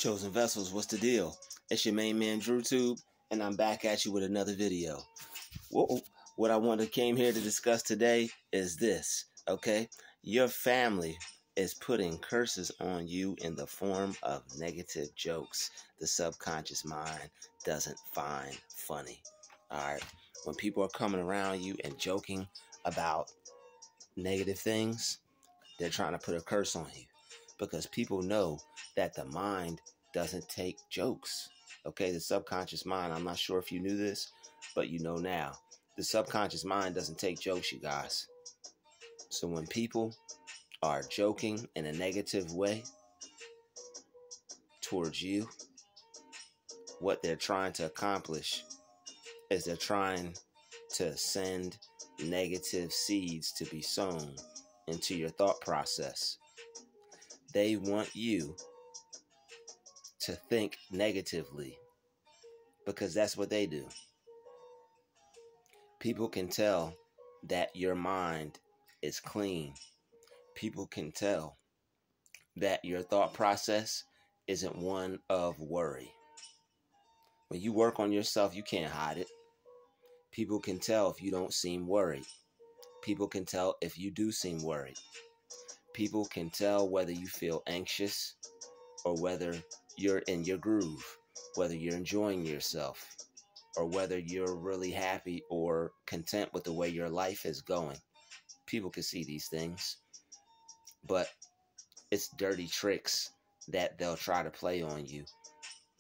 Chosen Vessels, what's the deal? It's your main man Druuill, and I'm back at you with another video. Whoa. What I came here to discuss today is this, okay? Your family is putting curses on you in the form of negative jokes. The subconscious mind doesn't find funny. All right? When people are coming around you and joking about negative things, they're trying to put a curse on you, because people know that the mind doesn't take jokes. Okay, the subconscious mind, I'm not sure if you knew this, but you know now. The subconscious mind doesn't take jokes, you guys. So when people are joking in a negative way towards you, what they're trying to accomplish is they're trying to send negative seeds to be sown into your thought process. They want you to think negatively, because that's what they do. People can tell that your mind is clean. People can tell that your thought process isn't one of worry. When you work on yourself, you can't hide it. People can tell if you don't seem worried. People can tell if you do seem worried. People can tell whether you feel anxious or whether you're in your groove, whether you're enjoying yourself, or whether you're really happy or content with the way your life is going. People can see these things, but it's dirty tricks that they'll try to play on you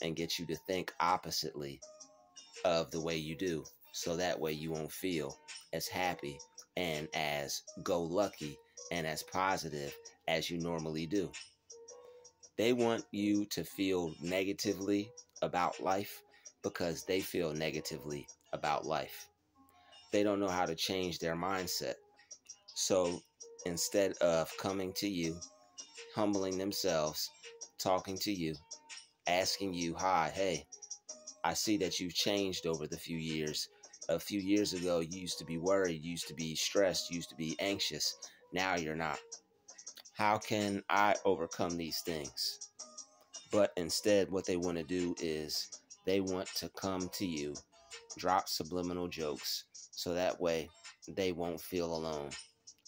and get you to think oppositely of the way you do, so that way you won't feel as happy and as go-lucky and as positive as you normally do. They want you to feel negatively about life because they feel negatively about life. They don't know how to change their mindset. So instead of coming to you, humbling themselves, talking to you, asking you, hi, hey, I see that you've changed over the few years. A few years ago, you used to be worried, you used to be stressed, you used to be anxious. Now you're not. How can I overcome these things? But instead, what they want to do is they want to come to you, drop subliminal jokes, so that way they won't feel alone.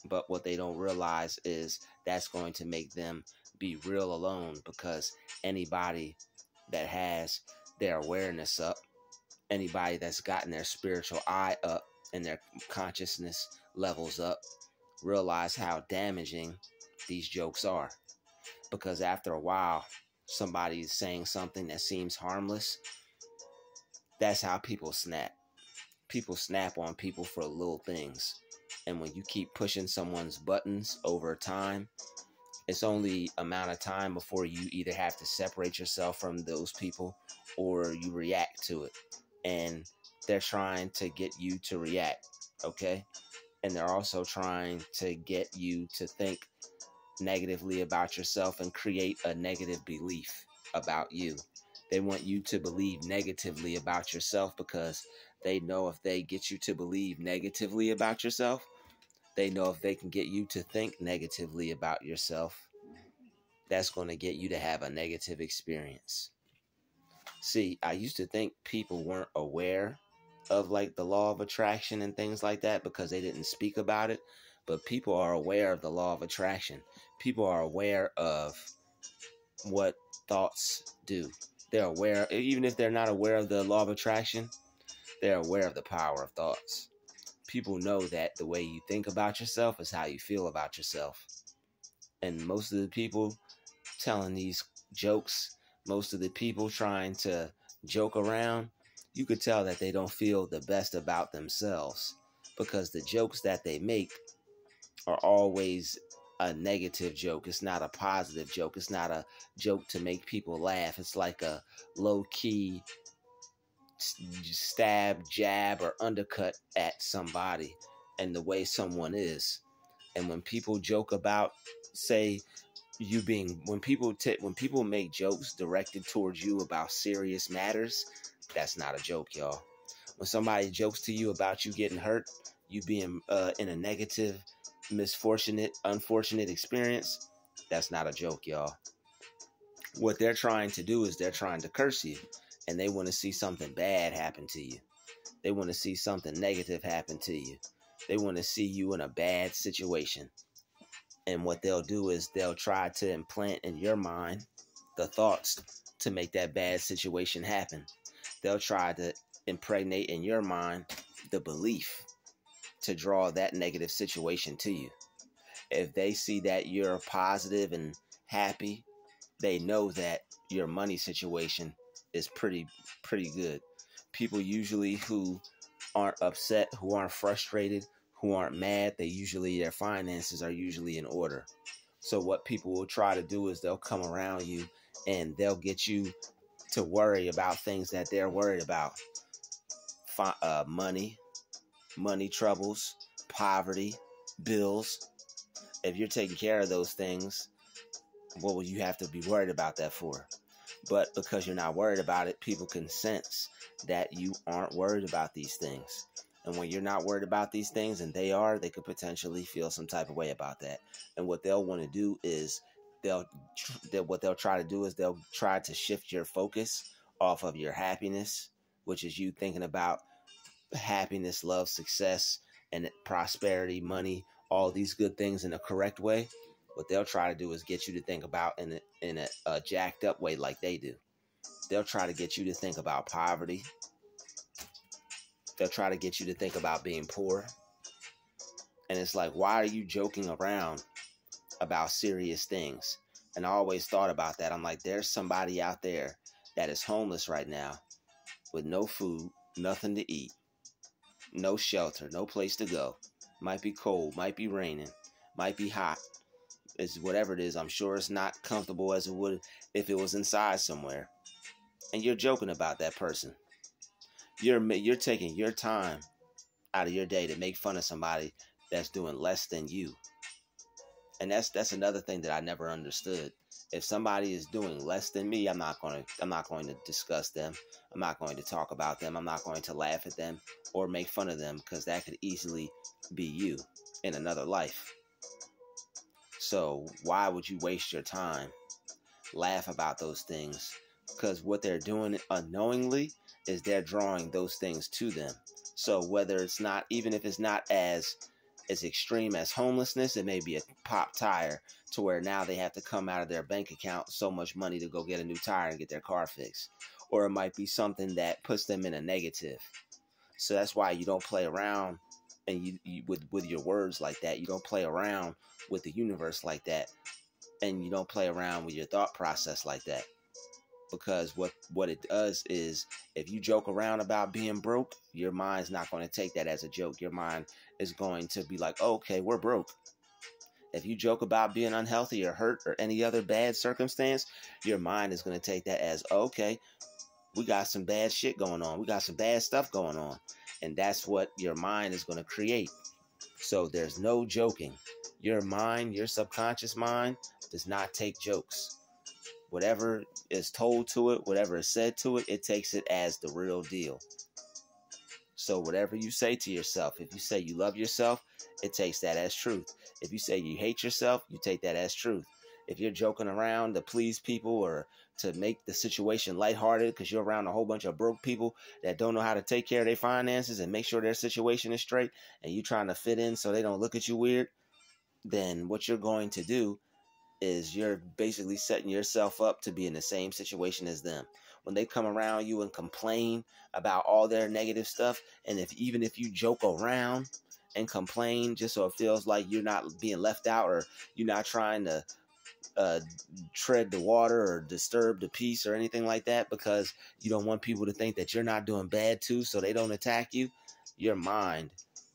But what they don't realize is that's going to make them be real alone, because anybody that has their awareness up, anybody that's gotten their spiritual eye up and their consciousness levels up, realize how damaging these jokes are. Because after a while, somebody is saying something that seems harmless. That's how people snap. People snap on people for little things. And when you keep pushing someone's buttons over time, it's only a amount of time before you either have to separate yourself from those people or you react to it. And they're trying to get you to react, okay? And they're also trying to get you to think negatively about yourself and create a negative belief about you. They want you to believe negatively about yourself, because they know if they get you to believe negatively about yourself, they know if they can get you to think negatively about yourself, that's going to get you to have a negative experience. See, I used to think people weren't aware of like the law of attraction and things like that because they didn't speak about it. But people are aware of the law of attraction. People are aware of what thoughts do. They're aware, even if they're not aware of the law of attraction, they're aware of the power of thoughts. People know that the way you think about yourself is how you feel about yourself. And most of the people telling these jokes, most of the people trying to joke around, you could tell that they don't feel the best about themselves, because the jokes that they make are always a negative joke. It's not a positive joke. It's not a joke to make people laugh. It's like a low-key stab, jab, or undercut at somebody and the way someone is. And when people joke about, say, you being, when people make jokes directed towards you about serious matters, that's not a joke, y'all. When somebody jokes to you about you getting hurt, you being in a negative, unfortunate experience, that's not a joke, y'all. What they're trying to do is they're trying to curse you, and they want to see something bad happen to you. They want to see something negative happen to you. They want to see you in a bad situation. And what they'll do is they'll try to implant in your mind the thoughts to make that bad situation happen. They'll try to impregnate in your mind the belief to draw that negative situation to you. If they see that you're positive and happy, they know that your money situation is pretty good. People usually who aren't upset, who aren't frustrated, who aren't mad, their finances are usually in order. So what people will try to do is they'll come around you and they'll get you to worry about things that they're worried about. Money troubles, poverty, bills. If you're taking care of those things, what will you have to be worried about that for? But because you're not worried about it, people can sense that you aren't worried about these things. And when you're not worried about these things and they are, they could potentially feel some type of way about that. And what they'll want to do is they'll try to shift your focus off of your happiness, which is you thinking about happiness, love, success, and prosperity, money, all these good things in a correct way. What they'll try to do is get you to think about in a jacked up way like they do. They'll try to get you to think about poverty. They'll try to get you to think about being poor. And it's like, why are you joking around about serious things? And I always thought about that. I'm like, there's somebody out there that is homeless right now with no food, nothing to eat, no shelter, no place to go. Might be cold, might be raining, might be hot. It's whatever it is. I'm sure it's not comfortable as it would if it was inside somewhere. And you're joking about that person. You're taking your time out of your day to make fun of somebody that's doing less than you. And that's another thing that I never understood. If somebody is doing less than me, I'm not going to discuss them. I'm not going to talk about them. I'm not going to laugh at them or make fun of them, because that could easily be you in another life. So why would you waste your time? Laugh about those things, because what they're doing unknowingly is they're drawing those things to them. So whether it's not, even if it's not as extreme as homelessness, it may be a pop tire to where now they have to come out of their bank account so much money to go get a new tire and get their car fixed. Or it might be something that puts them in a negative. So that's why you don't play around and you with your words like that. You don't play around with the universe like that. And you don't play around with your thought process like that. Because what it does is, if you joke around about being broke, your mind's not going to take that as a joke. Your mind is going to be like, oh, okay, we're broke. If you joke about being unhealthy or hurt or any other bad circumstance, your mind is going to take that as, oh, okay, we got some bad shit going on. We got some bad stuff going on. And that's what your mind is going to create. So there's no joking. Your mind, your subconscious mind, does not take jokes. Whatever is told to it, whatever is said to it, it takes it as the real deal. So whatever you say to yourself, if you say you love yourself, it takes that as truth. If you say you hate yourself, you take that as truth. If you're joking around to please people or to make the situation lighthearted because you're around a whole bunch of broke people that don't know how to take care of their finances and make sure their situation is straight, and you trying to fit in so they don't look at you weird, then what you're going to do is you're basically setting yourself up to be in the same situation as them. When they come around you and complain about all their negative stuff, and even if you joke around and complain just so it feels like you're not being left out or you're not trying to tread the water or disturb the peace or anything like that, because you don't want people to think that you're not doing bad too so they don't attack you, your mind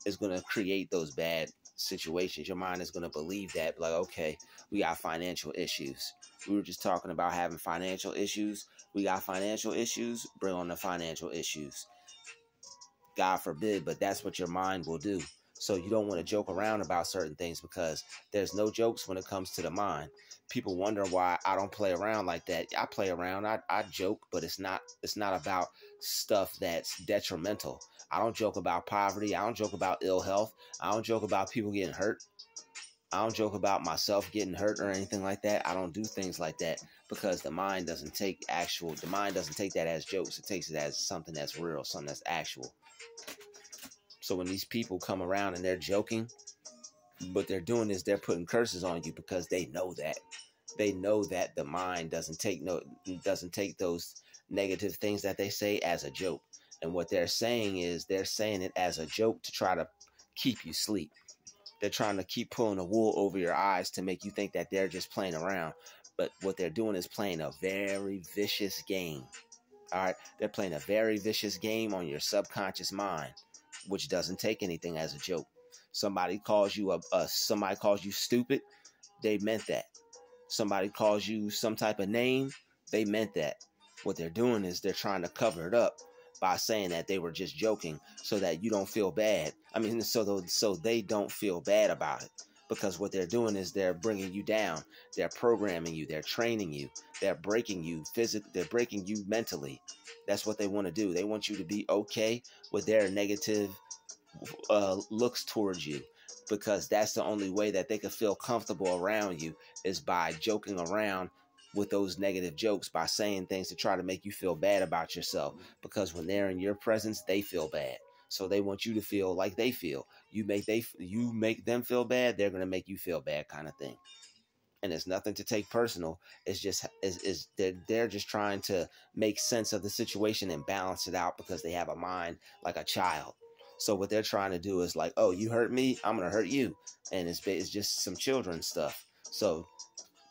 is going to create those bad situations. Your mind is going to believe that, like, okay, we got financial issues. We were just talking about having financial issues. We got financial issues. Bring on the financial issues. God forbid, but that's what your mind will do. So you don't want to joke around about certain things, because there's no jokes when it comes to the mind. People wonder why I don't play around like that. I play around. I joke, but it's not about stuff that's detrimental. I don't joke about poverty. I don't joke about ill health. I don't joke about people getting hurt. I don't joke about myself getting hurt or anything like that. I don't do things like that because the mind doesn't take that as jokes. It takes it as something that's real, something that's actual. So when these people come around and they're joking, what they're doing is they're putting curses on you because they know that. They know that the mind doesn't take those negative things that they say as a joke. And what they're saying is they're saying it as a joke to try to keep you asleep. They're trying to keep pulling the wool over your eyes to make you think that they're just playing around. But what they're doing is playing a very vicious game. All right? They're playing a very vicious game on your subconscious mind, which doesn't take anything as a joke. Somebody calls you stupid, they meant that. Somebody calls you some type of name, they meant that. What they're doing is they're trying to cover it up by saying that they were just joking so that you don't feel bad. I mean, so they don't feel bad about it. Because what they're doing is they're bringing you down. They're programming you. They're training you. They're breaking you physically. They're breaking you mentally. That's what they want to do. They want you to be okay with their negative looks towards you. Because that's the only way that they can feel comfortable around you is by joking around with those negative jokes, by saying things to try to make you feel bad about yourself. Because when they're in your presence, they feel bad. So they want you to feel like they feel. You make them feel bad, they're going to make you feel bad, kind of thing. And it's nothing to take personal. It's just they're just trying to make sense of the situation and balance it out because they have a mind like a child. So what they're trying to do is like, oh, you hurt me, I'm going to hurt you. And it's just some children's stuff. So,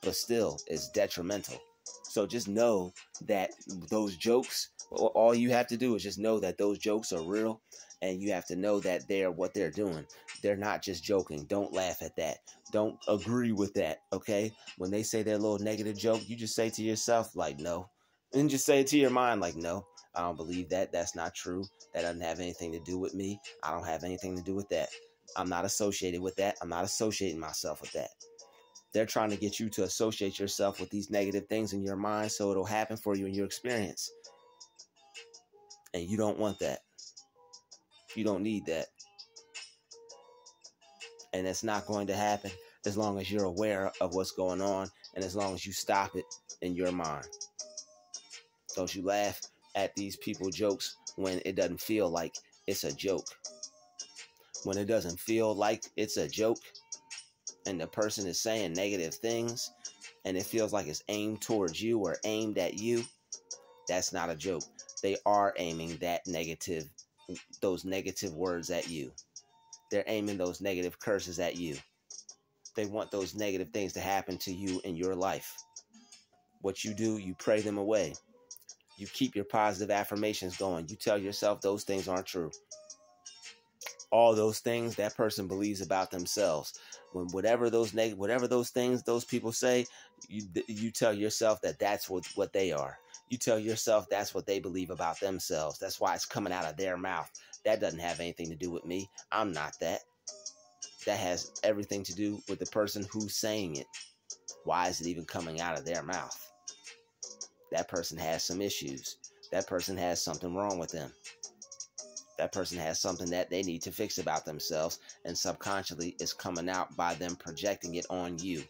but still, it's detrimental. So just know that those jokes, all you have to do is just know that those jokes are real. And you have to know that they're what they're doing. They're not just joking. Don't laugh at that. Don't agree with that, okay? When they say their little negative joke, you just say to yourself, like, no. And just say it to your mind, like, no, I don't believe that. That's not true. That doesn't have anything to do with me. I don't have anything to do with that. I'm not associated with that. I'm not associating myself with that. They're trying to get you to associate yourself with these negative things in your mind so it'll happen for you in your experience. And you don't want that. You don't need that. And it's not going to happen as long as you're aware of what's going on and as long as you stop it in your mind. Don't you laugh at these people jokes when it doesn't feel like it's a joke. When it doesn't feel like it's a joke and the person is saying negative things and it feels like it's aimed towards you or aimed at you, that's not a joke. They are aiming those negative words at you. They're aiming those negative curses at you. They want those negative things to happen to you in your life. What you do, you pray them away. You keep your positive affirmations going. You tell yourself those things aren't true. All those things that person believes about themselves. When whatever those things those people say, you tell yourself that that's what they are. You tell yourself that's what they believe about themselves. That's why it's coming out of their mouth. That doesn't have anything to do with me. I'm not that. That has everything to do with the person who's saying it. Why is it even coming out of their mouth? That person has some issues. That person has something wrong with them. That person has something that they need to fix about themselves, and subconsciously it's coming out by them projecting it on you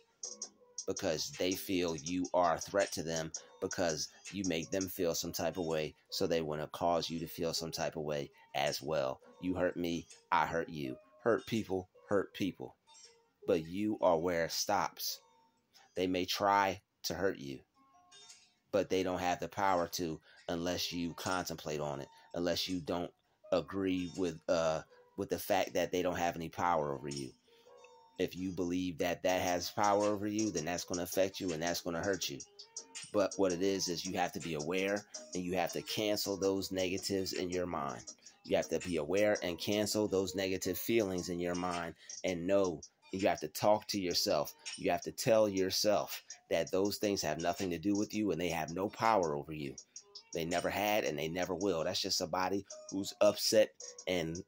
because they feel you are a threat to them because you make them feel some type of way, so they want to cause you to feel some type of way as well. You hurt me, I hurt you. Hurt people, but you are where it stops. They may try to hurt you, but they don't have the power to unless you contemplate on it, unless you don't agree with the fact that they don't have any power over you. If you believe that has power over you, then that's going to affect you and that's going to hurt you. But what it is you have to be aware and you have to cancel those negatives in your mind. You have to be aware and cancel those negative feelings in your mind and know. You have to talk to yourself. You have to tell yourself that those things have nothing to do with you and they have no power over you. They never had and they never will. That's just somebody who's upset and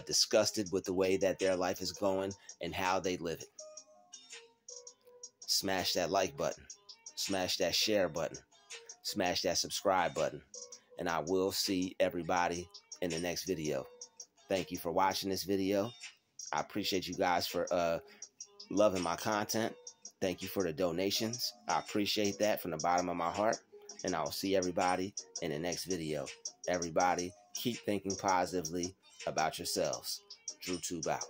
disgusted with the way that their life is going and how they live it. Smash that like button. Smash that share button. Smash that subscribe button. And I will see everybody in the next video. Thank you for watching this video. I appreciate you guys for loving my content. Thank you for the donations. I appreciate that from the bottom of my heart. And I will see everybody in the next video. Everybody, keep thinking positively about yourselves. Druuill out.